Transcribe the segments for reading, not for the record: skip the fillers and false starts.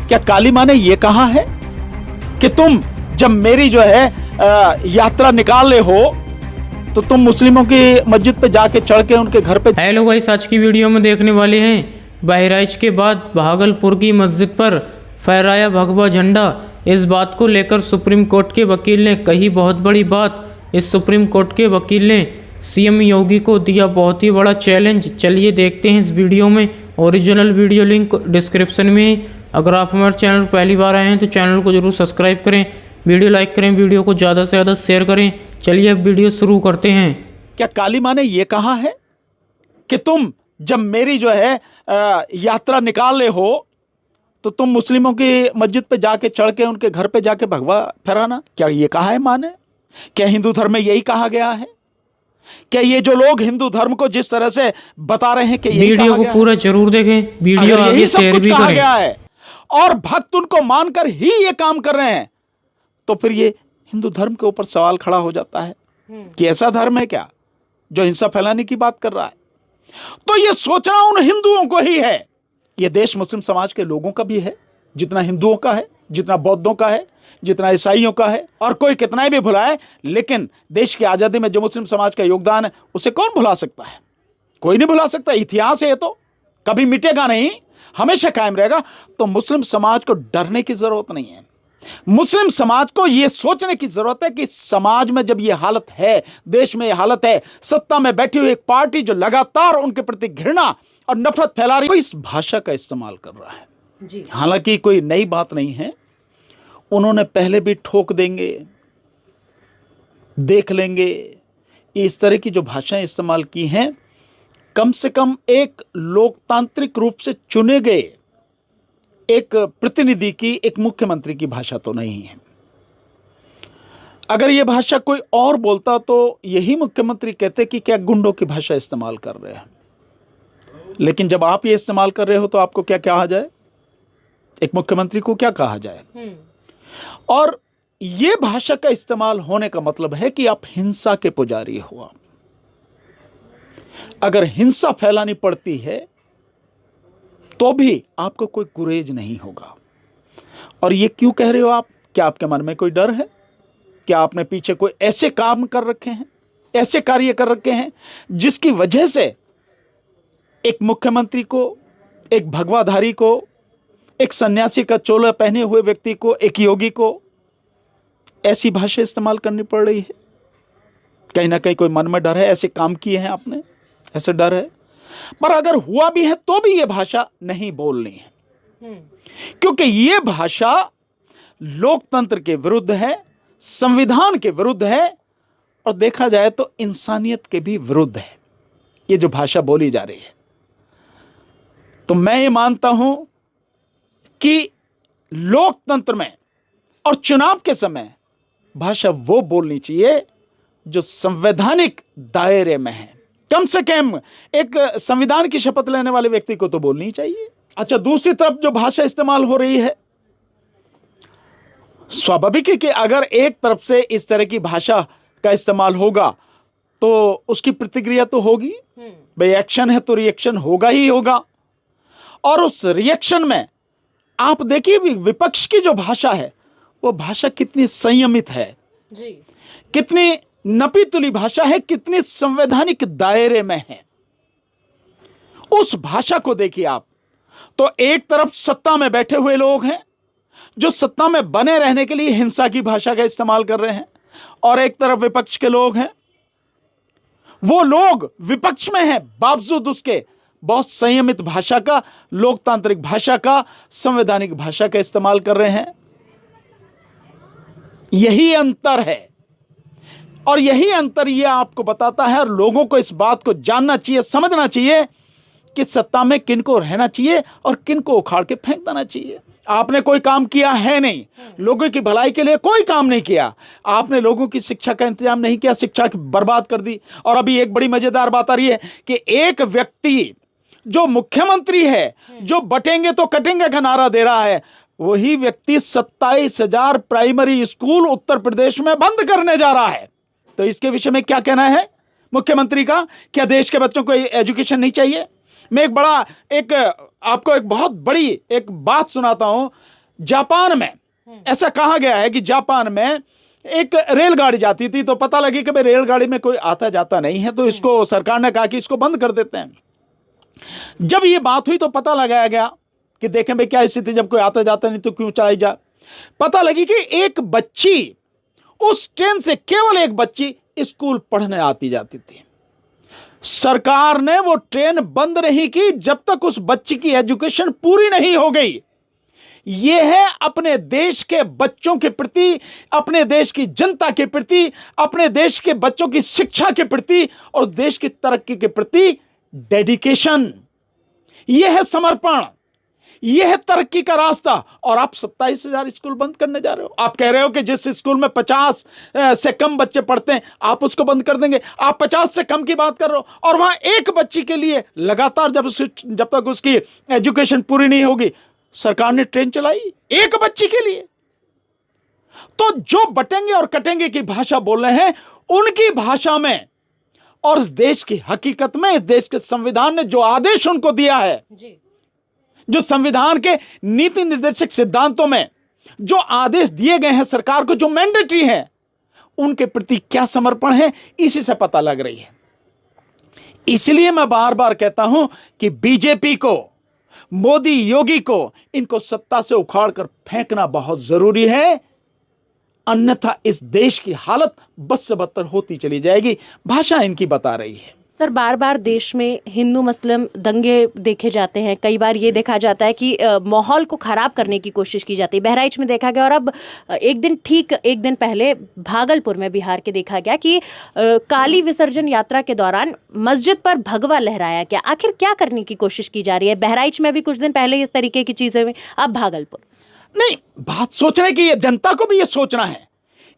क्या काली माँ ने ये कहा है कि तुम जब मेरी जो है यात्रा निकाल ले हो तो तुम मुस्लिमों की मस्जिद पे जाके चढ़ के उनके घर पे। हेलो गाइस, आज की वीडियो में देखने वाले हैं बहराइच के बाद भागलपुर की मस्जिद पर फहराया भगवा झंडा। इस बात को लेकर सुप्रीम कोर्ट के वकील ने कही बहुत बड़ी बात। इस सुप्रीम कोर्ट के वकील ने सीएम योगी को दिया बहुत ही बड़ा चैलेंज। चलिए देखते हैं इस वीडियो में। ओरिजिनल वीडियो लिंक डिस्क्रिप्शन में। अगर आप हमारे चैनल पर पहली बार आए हैं तो चैनल को जरूर सब्सक्राइब करें, वीडियो लाइक करें, वीडियो को ज़्यादा से ज़्यादा शेयर करें। चलिए अब वीडियो शुरू करते हैं। क्या काली माँ ने ये कहा है कि तुम जब मेरी जो है यात्रा निकाल ले हो तो तुम मुस्लिमों की मस्जिद पे जाके चढ़ के उनके घर पे जाके भगवा फहराना? क्या ये कहा है माँ ने? क्या हिंदू धर्म में यही कहा गया है? क्या ये जो लोग हिंदू धर्म को जिस तरह से बता रहे हैं कि वीडियो को पूरा जरूर देखें, वीडियो आगे शेयर भी करें। गया है और भक्त उनको मानकर ही ये काम कर रहे हैं तो फिर ये हिंदू धर्म के ऊपर सवाल खड़ा हो जाता है कि ऐसा धर्म है क्या जो हिंसा फैलाने की बात कर रहा है? तो ये सोचना उन हिंदुओं को ही है। ये देश मुस्लिम समाज के लोगों का भी है, जितना हिंदुओं का है, जितना बौद्धों का है, जितना ईसाइयों का है, और कोई कितना ही भी भुलाए, लेकिन देश की आजादी में जो मुस्लिम समाज का योगदान है उसे कौन भुला सकता है? कोई नहीं भुला सकता। इतिहास है, तो कभी मिटेगा नहीं, हमेशा कायम रहेगा। तो मुस्लिम समाज को डरने की जरूरत नहीं है। मुस्लिम समाज को यह सोचने की जरूरत है कि समाज में जब यह हालत है, देश में यह हालत है, सत्ता में बैठी हुई एक पार्टी जो लगातार उनके प्रति घृणा और नफरत फैला रही है, इस भाषा का इस्तेमाल कर रहा है। हालांकि कोई नई बात नहीं है, उन्होंने पहले भी ठोक देंगे, देख लेंगे, इस तरह की जो भाषाएं इस्तेमाल की हैं, कम से कम एक लोकतांत्रिक रूप से चुने गए एक प्रतिनिधि की, एक मुख्यमंत्री की भाषा तो नहीं है। अगर यह भाषा कोई और बोलता तो यही मुख्यमंत्री कहते कि क्या गुंडों की भाषा इस्तेमाल कर रहे हैं। लेकिन जब आप ये इस्तेमाल कर रहे हो तो आपको क्या कहा जाए? एक मुख्यमंत्री को क्या कहा जाए? और यह भाषा का इस्तेमाल होने का मतलब है कि आप हिंसा के पुजारी हो। अगर हिंसा फैलानी पड़ती है तो भी आपको कोई गुरेज नहीं होगा। और ये क्यों कह रहे हो आप? क्या आपके मन में कोई डर है? क्या आपने पीछे कोई ऐसे काम कर रखे हैं, ऐसे कार्य कर रखे हैं जिसकी वजह से एक मुख्यमंत्री को, एक भगवाधारी को, एक सन्यासी का चोला पहने हुए व्यक्ति को, एक योगी को ऐसी भाषा इस्तेमाल करनी पड़ रही है? कहीं ना कहीं कोई मन में डर है, ऐसे काम किए हैं आपने, ऐसे डर है। पर अगर हुआ भी है तो भी यह भाषा नहीं बोलनी है, क्योंकि यह भाषा लोकतंत्र के विरुद्ध है, संविधान के विरुद्ध है, और देखा जाए तो इंसानियत के भी विरुद्ध है ये जो भाषा बोली जा रही है। तो मैं ये मानता हूं कि लोकतंत्र में और चुनाव के समय भाषा वो बोलनी चाहिए जो संवैधानिक दायरे में है। कम से कम एक संविधान की शपथ लेने वाले व्यक्ति को तो बोलनी चाहिए। अच्छा, दूसरी तरफ जो भाषा इस्तेमाल हो रही है, स्वाभाविक है कि अगर एक तरफ से इस तरह की भाषा का इस्तेमाल होगा तो उसकी प्रतिक्रिया तो होगी। भाई एक्शन है तो रिएक्शन होगा ही होगा। और उस रिएक्शन में आप देखिए विपक्ष की जो भाषा है वो भाषा कितनी संयमित है जी, कितनी नपी तुली भाषा है, कितनी संवैधानिक दायरे में है। उस भाषा को देखिए आप, तो एक तरफ सत्ता में बैठे हुए लोग हैं जो सत्ता में बने रहने के लिए हिंसा की भाषा का इस्तेमाल कर रहे हैं, और एक तरफ विपक्ष के लोग हैं। वो लोग विपक्ष में हैं, बावजूद उसके बहुत संयमित भाषा का, लोकतांत्रिक भाषा का, संवैधानिक भाषा का इस्तेमाल कर रहे हैं। यही अंतर है, और यही अंतर ये आपको बताता है, और लोगों को इस बात को जानना चाहिए, समझना चाहिए कि सत्ता में किनको रहना चाहिए और किनको उखाड़ के फेंक देना चाहिए। आपने कोई काम किया है नहीं, लोगों की भलाई के लिए कोई काम नहीं किया, आपने लोगों की शिक्षा का इंतजाम नहीं किया, शिक्षा बर्बाद कर दी। और अभी एक बड़ी मजेदार बात आ रही है कि एक व्यक्ति जो मुख्यमंत्री है, जो बटेंगे तो कटेंगे का नारा दे रहा है, वही व्यक्ति 27,000 प्राइमरी स्कूल उत्तर प्रदेश में बंद करने जा रहा है। तो इसके विषय में क्या कहना है मुख्यमंत्री का? क्या देश के बच्चों को एजुकेशन नहीं चाहिए? मैं एक आपको एक बहुत बड़ी एक बात सुनाता हूं। जापान में ऐसा कहा गया है कि जापान में एक रेलगाड़ी जाती थी, तो पता लगी कि भाई रेलगाड़ी में कोई आता जाता नहीं है, तो इसको सरकार ने कहा कि इसको बंद कर देते हैं। जब ये बात हुई तो पता लगाया गया कि देखें भाई क्या स्थिति, जब कोई आता जाता नहीं तो क्यों चलाई जाए। पता लगी कि एक बच्ची, उस ट्रेन से केवल एक बच्ची स्कूल पढ़ने आती जाती थी। सरकार ने वो ट्रेन बंद नहीं की जब तक उस बच्ची की एजुकेशन पूरी नहीं हो गई। यह है अपने देश के बच्चों के प्रति, अपने देश की जनता के प्रति, अपने देश के बच्चों की शिक्षा के प्रति और देश की तरक्की के प्रति डेडिकेशन। यह है समर्पण, यह है तरक्की का रास्ता। और आप 27,000 स्कूल बंद करने जा रहे हो। आप कह रहे हो कि जिस स्कूल में 50 से कम बच्चे पढ़ते हैं आप उसको बंद कर देंगे। आप 50 से कम की बात कर रहे हो, और वहां एक बच्ची के लिए लगातार जब तक उसकी एजुकेशन पूरी नहीं होगी सरकार ने ट्रेन चलाई, एक बच्ची के लिए। तो जो बटेंगे और कटेंगे की भाषा बोल रहे हैं, उनकी भाषा में और इस देश की हकीकत में, इस देश के संविधान ने जो आदेश उनको दिया है जी, जो संविधान के नीति निर्देशक सिद्धांतों में जो आदेश दिए गए हैं सरकार को, जो मैंडेटरी है, उनके प्रति क्या समर्पण है, इसी से पता लग रही है। इसलिए मैं बार बार कहता हूं कि बीजेपी को, मोदी योगी को, इनको सत्ता से उखाड़ कर फेंकना बहुत जरूरी है, अन्यथा इस देश की हालत बद से बदतर होती चली जाएगी। भाषा इनकी बता रही है। सर, बार बार देश में हिंदू मुस्लिम दंगे देखे जाते हैं। कई बार ये देखा जाता है कि माहौल को खराब करने की कोशिश की जाती है। बहराइच में देखा गया, और अब एक दिन पहले भागलपुर में बिहार के देखा गया कि काली विसर्जन यात्रा के दौरान मस्जिद पर भगवा लहराया गया। आखिर क्या करने की कोशिश की जा रही है? बहराइच में भी कुछ दिन पहले इस तरीके की चीजें हुई, अब भागलपुर। नहीं, बात सोचने की, जनता को भी ये सोचना है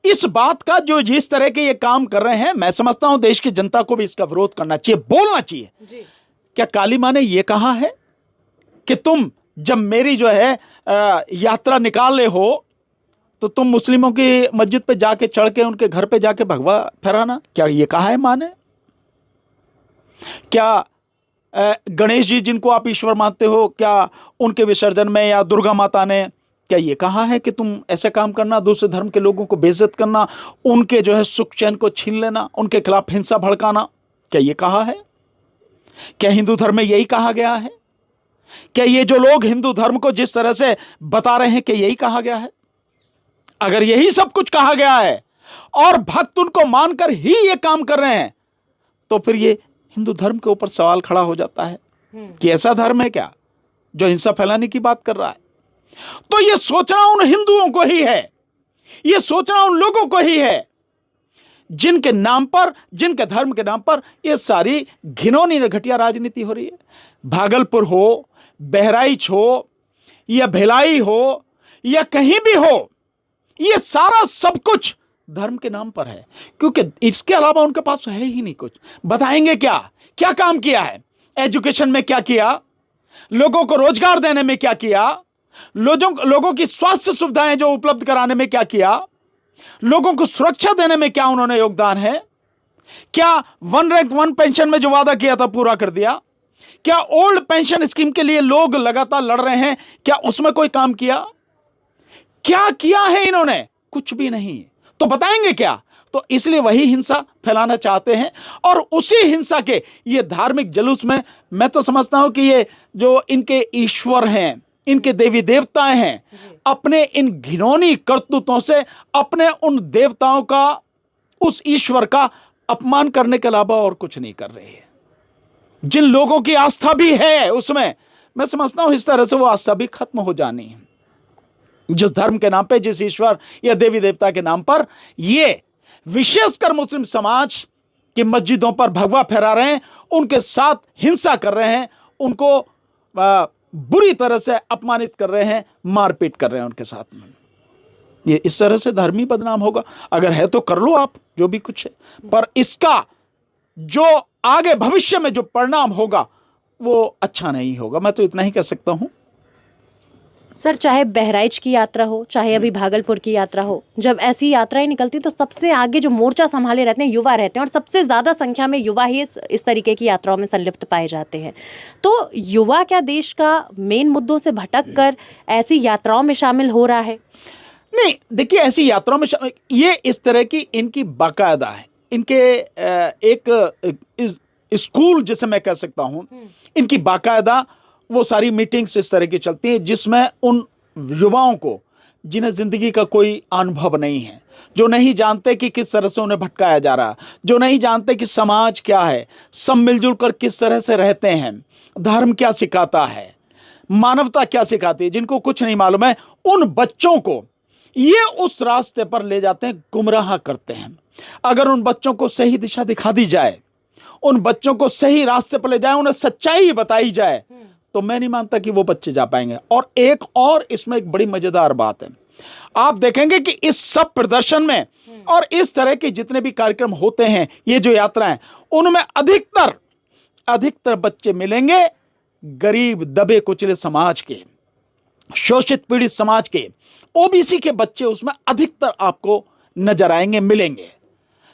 इस बात का, जो जिस तरह के ये काम कर रहे हैं। मैं समझता हूं देश की जनता को भी इसका विरोध करना चाहिए, बोलना चाहिए जी। क्या काली मां ने ये कहा है कि तुम जब मेरी जो है यात्रा निकाल ले हो तो तुम मुस्लिमों की मस्जिद पे जाके चढ़ के उनके घर पे जाके भगवा फहराना? क्या ये कहा है मां ने? क्या गणेश जी, जिनको आप ईश्वर मानते हो, क्या उनके विसर्जन में या दुर्गा माता ने क्या ये कहा है कि तुम ऐसे काम करना, दूसरे धर्म के लोगों को बेइज्जत करना, उनके जो है सुख चैन को छीन लेना, उनके खिलाफ हिंसा भड़काना? क्या ये कहा है? क्या हिंदू धर्म में यही कहा गया है? क्या ये जो लोग हिंदू धर्म को जिस तरह से बता रहे हैं, कि यही कहा गया है? अगर यही सब कुछ कहा गया है और भक्त उनको मानकर ही ये काम कर रहे हैं, तो फिर ये हिंदू धर्म के ऊपर सवाल खड़ा हो जाता है कि ऐसा धर्म है क्या जो हिंसा फैलाने की बात कर रहा है? तो ये सोचना उन हिंदुओं को ही है, ये सोचना उन लोगों को ही है जिनके नाम पर, जिनके धर्म के नाम पर ये सारी घिनौनी घटिया राजनीति हो रही है। भागलपुर हो, बहराइच हो, या भिलाई हो, या कहीं भी हो, ये सारा सब कुछ धर्म के नाम पर है, क्योंकि इसके अलावा उनके पास है ही नहीं कुछ। बताएंगे क्या क्या काम किया है? एजुकेशन में क्या किया? लोगों को रोजगार देने में क्या किया? लोगों की स्वास्थ्य सुविधाएं जो उपलब्ध कराने में क्या किया? लोगों को सुरक्षा देने में क्या उन्होंने योगदान है? क्या वन रैंक वन पेंशन में जो वादा किया था पूरा कर दिया? क्या ओल्ड पेंशन स्कीम के लिए लोग लगातार लड़ रहे हैं, क्या उसमें कोई काम किया? क्या किया है इन्होंने? कुछ भी नहीं। तो बताएंगे क्या? तो इसलिए वही हिंसा फैलाना चाहते हैं, और उसी हिंसा के ये धार्मिक जुलूस में मैं तो समझता हूं कि ये जो इनके ईश्वर हैं, इनके देवी देवताएं हैं, अपने इन घिनौनी करतूतों से अपने उन देवताओं का, उस ईश्वर का अपमान करने के अलावा और कुछ नहीं कर रहे हैं। जिन लोगों की आस्था भी है उसमें, मैं समझता हूं इस तरह से वो आस्था भी खत्म हो जानी है। जिस धर्म के नाम पे, जिस ईश्वर या देवी देवता के नाम पर ये विशेषकर मुस्लिम समाज की मस्जिदों पर भगवा फहरा रहे हैं, उनके साथ हिंसा कर रहे हैं, उनको बुरी तरह से अपमानित कर रहे हैं, मारपीट कर रहे हैं उनके साथ में, ये इस तरह से धर्म ही बदनाम होगा। अगर है तो कर लो आप जो भी कुछ है, पर इसका जो आगे भविष्य में जो परिणाम होगा वो अच्छा नहीं होगा। मैं तो इतना ही कह सकता हूं। सर, चाहे बहराइच की यात्रा हो, चाहे अभी भागलपुर की यात्रा हो, जब ऐसी यात्राएं निकलती तो सबसे आगे जो मोर्चा संभाले रहते हैं युवा रहते हैं, और सबसे ज़्यादा संख्या में युवा ही इस तरीके की यात्राओं में संलिप्त पाए जाते हैं। तो युवा क्या देश का मेन मुद्दों से भटक कर ऐसी यात्राओं में शामिल हो रहा है? नहीं, देखिए, ऐसी यात्राओं में ये इस तरह की इनकी बाकायदा है, इनके एक स्कूल जिसे मैं कह सकता हूं, इनकी बाकायदा वो सारी मीटिंग्स इस तरह की चलती हैं जिसमें उन युवाओं को जिन्हें जिंदगी का कोई अनुभव नहीं है, जो नहीं जानते कि किस तरह से उन्हें भटकाया जा रहा है, जो नहीं जानते कि समाज क्या है, सब मिलजुल कर किस तरह से रहते हैं, धर्म क्या सिखाता है, मानवता क्या सिखाती है, जिनको कुछ नहीं मालूम है, उन बच्चों को ये उस रास्ते पर ले जाते हैं, गुमराह करते हैं। अगर उन बच्चों को सही दिशा दिखा दी जाए, उन बच्चों को सही रास्ते पर ले जाए, उन्हें सच्चाई बताई जाए, तो मैं नहीं मानता कि वो बच्चे जा पाएंगे। और एक और इसमें एक बड़ी मजेदार बात है, आप देखेंगे कि इस सब प्रदर्शन में और इस तरह के जितने भी कार्यक्रम होते हैं, ये जो यात्राएं, उनमें अधिकतर बच्चे मिलेंगे गरीब, दबे कुचले समाज के, शोषित पीड़ित समाज के, ओबीसी के बच्चे उसमें अधिकतर आपको नजर आएंगे, मिलेंगे,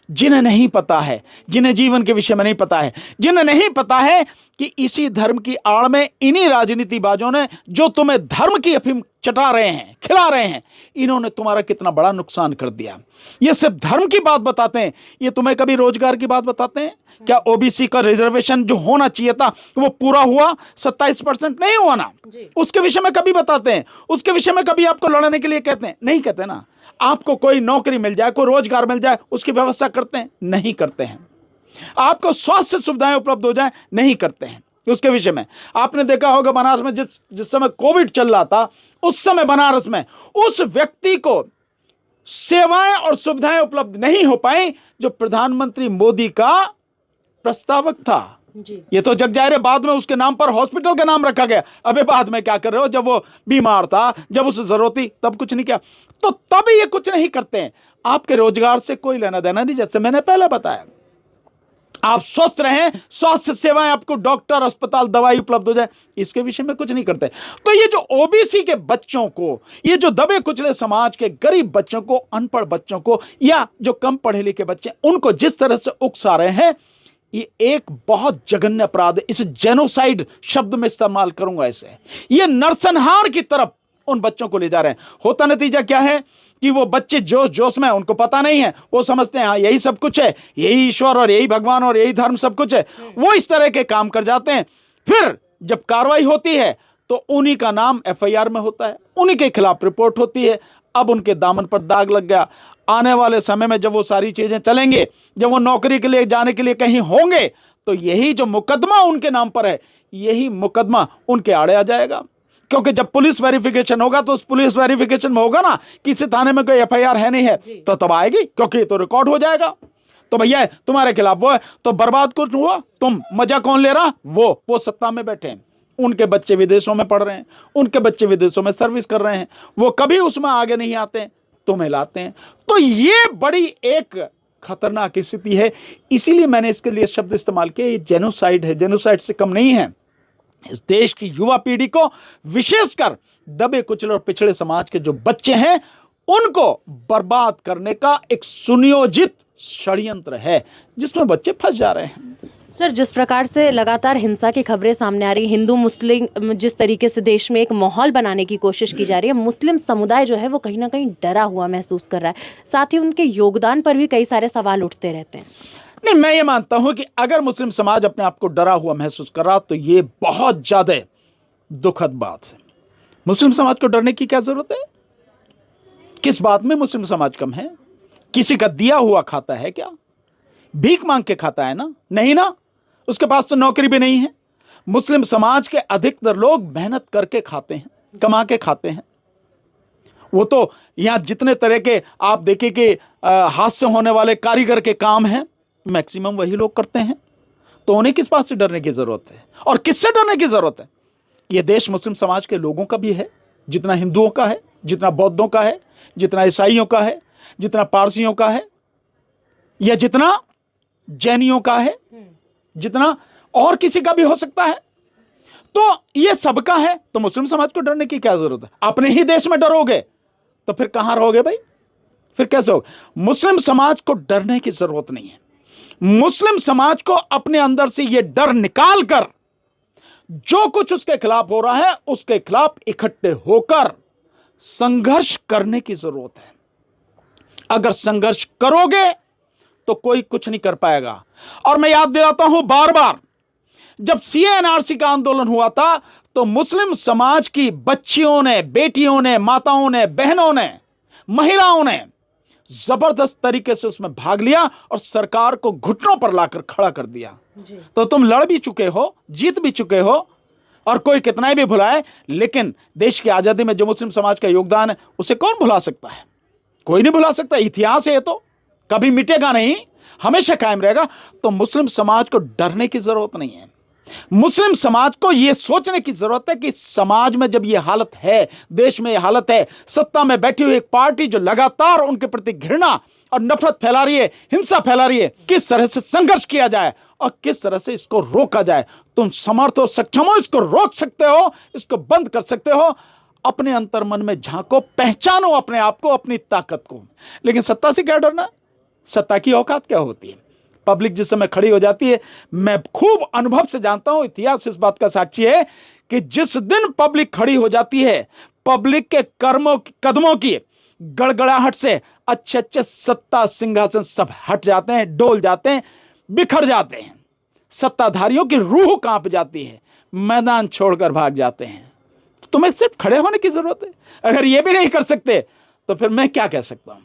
जिन्हें नहीं पता है, जिन्हें जीवन के विषय में नहीं पता है, जिन्हें नहीं पता है कि इसी धर्म की आड़ में इन्हीं राजनीतिबाजों ने जो तुम्हें धर्म की अफीम चटा रहे हैं, खिला रहे हैं, इन्होंने तुम्हारा कितना बड़ा नुकसान कर दिया। ये सिर्फ धर्म की बात बताते हैं, ये तुम्हें कभी रोजगार की बात बताते हैं? क्या ओबीसी का रिजर्वेशन जो होना चाहिए था वो पूरा हुआ? 27% नहीं हुआ ना, उसके विषय में कभी बताते हैं? उसके विषय में कभी आपको लड़ने के लिए कहते हैं? नहीं कहते ना। आपको कोई नौकरी मिल जाए, कोई रोजगार मिल जाए, उसकी व्यवस्था करते हैं? नहीं करते हैं। आपको स्वास्थ्य सुविधाएं उपलब्ध हो जाए, नहीं करते हैं। उसके विषय में आपने देखा होगा बनारस में जिस समय कोविड चल रहा था, उस समय बनारस में उस व्यक्ति को सेवाएं और सुविधाएं उपलब्ध नहीं हो पाई जो प्रधानमंत्री मोदी का प्रस्तावक था। ये तो जग जाहिर है, बाद में उसके नाम पर हॉस्पिटल का नाम रखा गया। अबे बाद में क्या कर रहे हो? जब वो बीमार था, जब उसे जरूरत थी, तब कुछ नहीं किया। तो तब ये कुछ नहीं करते हैं। आपके रोजगार से कोई लेना देना नहीं, जैसे मैंने पहले बताया। आप स्वस्थ रहें, स्वास्थ्य सेवाएं, आपको डॉक्टर, अस्पताल, दवाई उपलब्ध हो जाए, इसके विषय में कुछ नहीं करते। तो ये जो ओबीसी के बच्चों को, ये जो दबे कुचले समाज के गरीब बच्चों को, अनपढ़ बच्चों को, या जो कम पढ़े लिखे बच्चे, उनको जिस तरह से उकसा रहे हैं, ये एक बहुत जघन्य अपराध है। इसे जेनोसाइड शब्द में इस्तेमाल करूंगा इसे। ये नरसंहार की तरफ उन बच्चों को ले जा रहे हैं। होता नतीजा क्या है कि वो बच्चे जोश जोश में, उनको पता नहीं है, वो समझते हैं हाँ यही सब कुछ है, यही ईश्वर और यही भगवान और यही धर्म सब कुछ है। वो इस तरह के काम कर जाते हैं। फिर जब कार्रवाई होती है तो उन्हीं का नाम एफआईआर में होता है, उन्हीं के खिलाफ रिपोर्ट होती है। अब उनके दामन पर दाग लग गया। आने वाले समय में जब वो सारी चीजें चलेंगे, जब वो नौकरी के लिए जाने के लिए कहीं होंगे, तो यही जो मुकदमा उनके नाम पर है, यही मुकदमा उनके आड़े आ जाएगा। क्योंकि जब पुलिस वेरिफिकेशन होगा तो उस पुलिस वेरिफिकेशन में होगा ना किसी थाने में कोई एफआईआर है नहीं है, तो तब आएगी, क्योंकि ये तो रिकॉर्ड हो जाएगा। तो भैया तुम्हारे खिलाफ वो है, तो बर्बाद कुछ हुआ, तुम मजा कौन ले रहा? वो सत्ता में बैठे हैं, उनके बच्चे विदेशों में पढ़ रहे हैं, उनके बच्चे विदेशों में सर्विस कर रहे हैं, वो कभी उसमें आगे नहीं आते, तुम्हें लाते हैं। तो ये बड़ी एक खतरनाक स्थिति है। इसीलिए मैंने इसके लिए शब्द इस्तेमाल किया, ये जेनोसाइड है, जेनोसाइड से कम नहीं है। इस देश की युवा पीढ़ी को, विशेषकर दबे कुचले और पिछड़े समाज के जो बच्चे हैं, उनको बर्बाद करने का एक सुनियोजित षड्यंत्र है जिसमें बच्चे फंस जा रहे हैं। सर, जिस प्रकार से लगातार हिंसा की खबरें सामने आ रही, हिंदू मुस्लिम जिस तरीके से देश में एक माहौल बनाने की कोशिश की जा रही है, मुस्लिम समुदाय जो है वो कहीं ना कहीं डरा हुआ महसूस कर रहा है। साथ ही उनके योगदान पर भी कई सारे सवाल उठते रहते हैं। नहीं, मैं ये मानता हूं कि अगर मुस्लिम समाज अपने आप को डरा हुआ महसूस कर रहा तो ये बहुत ज्यादा दुखद बात है। मुस्लिम समाज को डरने की क्या जरूरत है? किस बात में मुस्लिम समाज कम है? किसी का दिया हुआ खाता है क्या? भीख मांग के खाता है ना? नहीं ना, उसके पास तो नौकरी भी नहीं है। मुस्लिम समाज के अधिकतर लोग मेहनत करके खाते हैं, कमा के खाते हैं। वो तो यहां जितने तरह के आप देखिए कि हाथ से होने वाले कारीगर के काम हैं, मैक्सिमम वही लोग करते हैं। तो उन्हें किस बात से डरने की जरूरत है और किससे डरने की जरूरत है? यह देश मुस्लिम समाज के लोगों का भी है, जितना हिंदुओं का है, जितना बौद्धों का है, जितना ईसाइयों का है, जितना पारसियों का है, या जितना जैनियों का है, जितना और किसी का भी हो सकता है। तो ये सबका है, तो मुस्लिम समाज को डरने की क्या जरूरत है? अपने ही देश में डरोगे तो फिर कहां रहोगे भाई? फिर कैसे होगा? मुस्लिम समाज को डरने की जरूरत नहीं है। मुस्लिम समाज को अपने अंदर से यह डर निकाल कर जो कुछ उसके खिलाफ हो रहा है उसके खिलाफ इकट्ठे होकर संघर्ष करने की जरूरत है। अगर संघर्ष करोगे तो कोई कुछ नहीं कर पाएगा। और मैं याद दिलाता हूं बार बार, जब CA/NRC का आंदोलन हुआ था तो मुस्लिम समाज की बच्चियों ने, बेटियों ने, माताओं ने, बहनों ने, महिलाओं ने जबरदस्त तरीके से उसमें भाग लिया और सरकार को घुटनों पर लाकर खड़ा कर दिया। तो तुम लड़ भी चुके हो, जीत भी चुके हो, और कोई कितना भी भुलाए, लेकिन देश की आजादी में जो मुस्लिम समाज का योगदान है उसे कौन भुला सकता है? कोई नहीं भुला सकता। इतिहास है, तो कभी मिटेगा नहीं, हमेशा कायम रहेगा। तो मुस्लिम समाज को डरने की जरूरत नहीं है। मुस्लिम समाज को यह सोचने की जरूरत है कि समाज में जब यह हालत है, देश में यह हालत है, सत्ता में बैठी हुई एक पार्टी जो लगातार उनके प्रति घृणा और नफरत फैला रही है, हिंसा फैला रही है, किस तरह से संघर्ष किया जाए और किस तरह से इसको रोका जाए। तुम समर्थ हो, सक्षम हो, इसको रोक सकते हो, इसको बंद कर सकते हो। अपने अंतर मन में झांको, पहचानो अपने आप को, अपनी ताकत को। लेकिन सत्ता से क्या डरना? सत्ता की औकात क्या होती है? पब्लिक जिस समय खड़ी हो जाती है, मैं खूब अनुभव से जानता हूं, इतिहास इस बात का साक्षी है कि जिस दिन पब्लिक खड़ी हो जाती है, पब्लिक के कदमों की गड़गड़ाहट से अच्छे अच्छे सत्ता सिंहासन सब हट जाते हैं, डोल जाते हैं, बिखर जाते हैं। सत्ताधारियों की रूह कांप जाती है, मैदान छोड़कर भाग जाते हैं। तो तुम्हें सिर्फ खड़े होने की जरूरत है। अगर यह भी नहीं कर सकते तो फिर मैं क्या कह सकता हूं?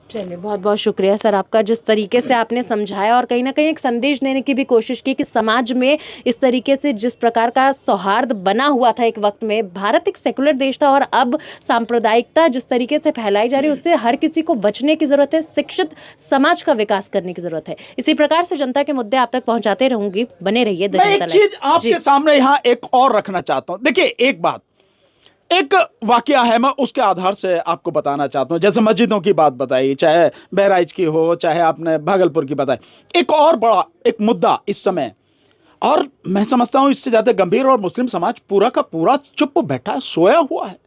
चलिए, बहुत बहुत शुक्रिया सर आपका, जिस तरीके से आपने समझाया और कहीं ना कहीं एक संदेश देने की भी कोशिश की कि समाज में इस तरीके से जिस प्रकार का सौहार्द बना हुआ था एक वक्त में, भारत एक सेकुलर देश था और अब सांप्रदायिकता जिस तरीके से फैलाई जा रही है उससे हर किसी को बचने की ज़रूरत है, शिक्षित समाज का विकास करने की ज़रूरत है। इसी प्रकार से जनता के मुद्दे आप तक पहुँचाते रहूंगी, बने रहिए। मैं एक चीज आपके सामने यहाँ एक और रखना चाहता हूँ। देखिए, एक बात, एक वाकया है, मैं उसके आधार से आपको बताना चाहता हूं। जैसे मस्जिदों की बात बताई, चाहे बहराइच की हो, चाहे आपने भागलपुर की बताई, एक और बड़ा एक मुद्दा इस समय, और मैं समझता हूं इससे ज्यादा गंभीर, और मुस्लिम समाज पूरा का पूरा चुप बैठा सोया हुआ है।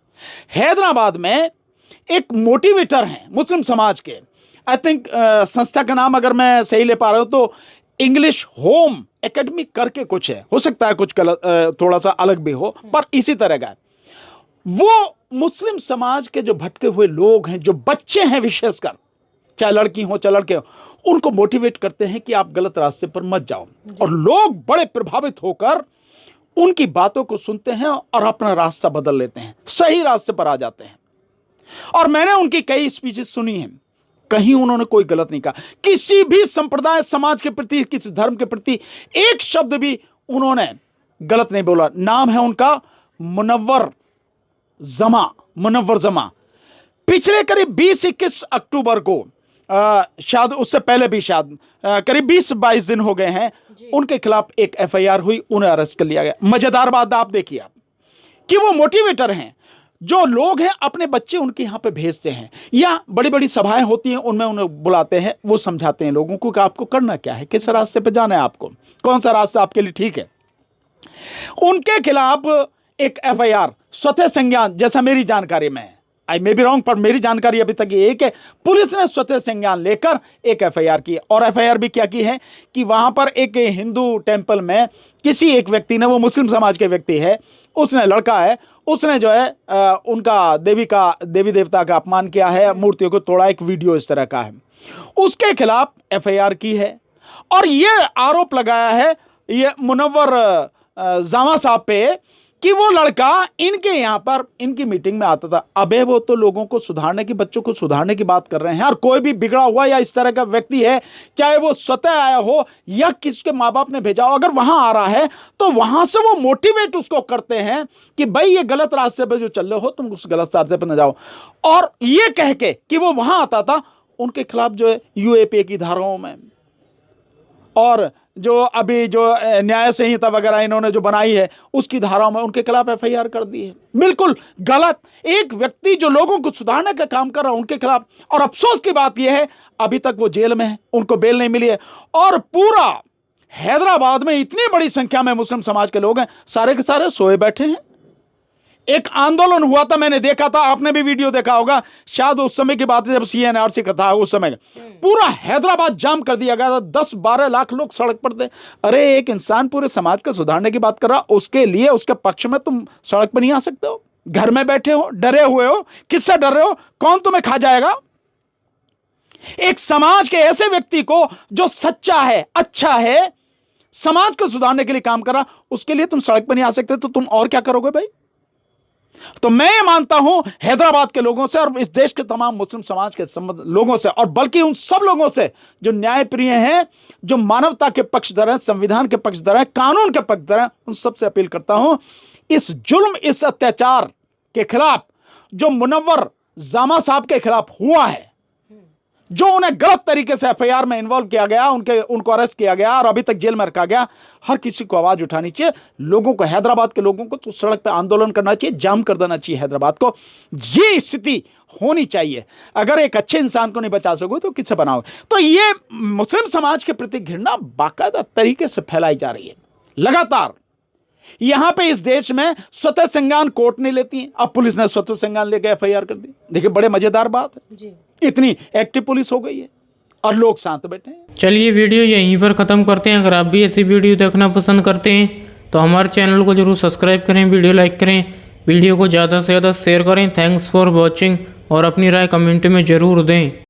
हैदराबाद में एक मोटिवेटर हैं मुस्लिम समाज के, आई थिंक संस्था का नाम अगर मैं सही ले पा रहा हूं तो इंग्लिश होम एकेडमी करके कुछ है, हो सकता है कुछ थोड़ा सा अलग भी हो, पर इसी तरह का। वो मुस्लिम समाज के जो भटके हुए लोग हैं, जो बच्चे हैं विशेषकर, चाहे लड़की हो चाहे लड़के हो, उनको मोटिवेट करते हैं कि आप गलत रास्ते पर मत जाओ। और लोग बड़े प्रभावित होकर उनकी बातों को सुनते हैं और अपना रास्ता बदल लेते हैं, सही रास्ते पर आ जाते हैं। और मैंने उनकी कई स्पीचेस सुनी हैं, कहीं उन्होंने कोई गलत नहीं कहा, किसी भी संप्रदाय समाज के प्रति, किसी धर्म के प्रति एक शब्द भी उन्होंने गलत नहीं बोला। नाम है उनका मुनव्वर जमा। पिछले करीब 20-21 अक्टूबर को, शायद उससे पहले भी, शायद करीब 20-22 दिन हो गए हैं, उनके खिलाफ एक FIR हुई, उन्हें अरेस्ट कर लिया गया। मजेदार बात आप देखिए आप कि वो मोटिवेटर हैं, जो लोग हैं अपने बच्चे उनके यहाँ पे भेजते हैं, या बड़ी बड़ी सभाएं होती हैं उनमें उन्हें बुलाते हैं, वो समझाते हैं लोगों को कि आपको करना क्या है, किस रास्ते पे जाना है, आपको कौन सा रास्ता आपके लिए ठीक है। उनके खिलाफ एक FIR स्वतः संज्ञान, जैसा मेरी जानकारी में, आई मे बी रॉन्ग, पर मेरी जानकारी अभी तक ये एक है, पुलिस ने स्वतः संज्ञान लेकर एक FIR की। और FIR भी क्या की है कि वहां पर एक हिंदू टेंपल में किसी एक व्यक्ति ने, वो मुस्लिम समाज के व्यक्ति है, उसने, लड़का है, उसने जो है उनका देवी देवता का अपमान किया है, मूर्तियों को तोड़ा, एक वीडियो इस तरह का है, उसके खिलाफ FIR की है। और ये आरोप लगाया है ये मुनव्वर जामा साहब पे कि वो लड़का इनके यहाँ पर इनकी मीटिंग में आता था। अबे वो तो लोगों को सुधारने की, बच्चों को सुधारने की बात कर रहे हैं। और कोई भी बिगड़ा हुआ या इस तरह का व्यक्ति है, चाहे वो स्वतः आया हो या किसके माँ बाप ने भेजा हो, अगर वहां आ रहा है तो वहां से वो मोटिवेट उसको करते हैं कि भाई ये गलत रास्ते पे जो चल रहे हो, तुम उस गलत रास्ते पे न जाओ। और ये कह के कि वो वहां आता था, उनके खिलाफ जो है UAPA की धाराओं में, और जो अभी जो न्याय संहिता वगैरह इन्होंने जो बनाई है उसकी धाराओं में उनके खिलाफ FIR कर दी है। बिल्कुल गलत, एक व्यक्ति जो लोगों को सुधारने का काम कर रहा है उनके खिलाफ। और अफसोस की बात यह है अभी तक वो जेल में है, उनको बेल नहीं मिली है। और पूरा हैदराबाद में इतनी बड़ी संख्या में मुस्लिम समाज के लोग हैं, सारे के सारे सोए बैठे हैं। एक आंदोलन हुआ था, मैंने देखा था, आपने भी वीडियो देखा होगा, शायद उस समय की बात है जब CNRC का था, उस समय पूरा हैदराबाद जाम कर दिया गया था, 10-12 लाख लोग सड़क पर थे। अरे एक इंसान पूरे समाज को सुधारने की बात कर रहा, उसके लिए, उसके पक्ष में तुम सड़क पर नहीं आ सकते हो? घर में बैठे हो, डरे हुए हो, किससे डर रहे हो? कौन तुम्हें खा जाएगा? एक समाज के ऐसे व्यक्ति को जो सच्चा है, अच्छा है, समाज को सुधारने के लिए काम कर रहा, उसके लिए तुम सड़क पर नहीं आ सकते, तो तुम और क्या करोगे भाई? तो मैं ये मानता हूं हैदराबाद के लोगों से और इस देश के तमाम मुस्लिम समाज के लोगों से, और बल्कि उन सब लोगों से जो न्यायप्रिय हैं, जो मानवता के पक्षधर हैं, संविधान के पक्षधर हैं, कानून के पक्षधर हैं, उन सबसे अपील करता हूं, इस जुल्म, इस अत्याचार के खिलाफ जो मुनव्वर जामा साहब के खिलाफ हुआ है, जो उन्हें गलत तरीके से FIR में इन्वॉल्व किया गया, उनको अरेस्ट किया गया और अभी तक जेल में रखा गया, हर किसी को आवाज उठानी चाहिए। लोगों को, हैदराबाद के लोगों को तो सड़क पे आंदोलन करना चाहिए, जाम कर देना चाहिए हैदराबाद को। ये स्थिति होनी चाहिए। अगर एक अच्छे इंसान को नहीं बचा सकोगे तो किससे बनाओगे? तो ये मुस्लिम समाज के प्रति घृणा बाकायदा तरीके से फैलाई जा रही है लगातार। यहां पे इस देश में स्वतः संज्ञान कोर्ट नहीं लेती है, अब पुलिस ने स्वतः संज्ञान लेकर FIR कर दी। देखिए बड़े मजेदार बात है जी। इतनी एक्टिव पुलिस हो गई है और लोग शांत बैठे हैं। चलिए वीडियो यहीं पर ख़त्म करते हैं। अगर आप भी ऐसी वीडियो देखना पसंद करते हैं तो हमारे चैनल को जरूर सब्सक्राइब करें, वीडियो लाइक करें, वीडियो को ज़्यादा से ज़्यादा शेयर करें। थैंक्स फॉर वॉचिंग और अपनी राय कमेंट में ज़रूर दें।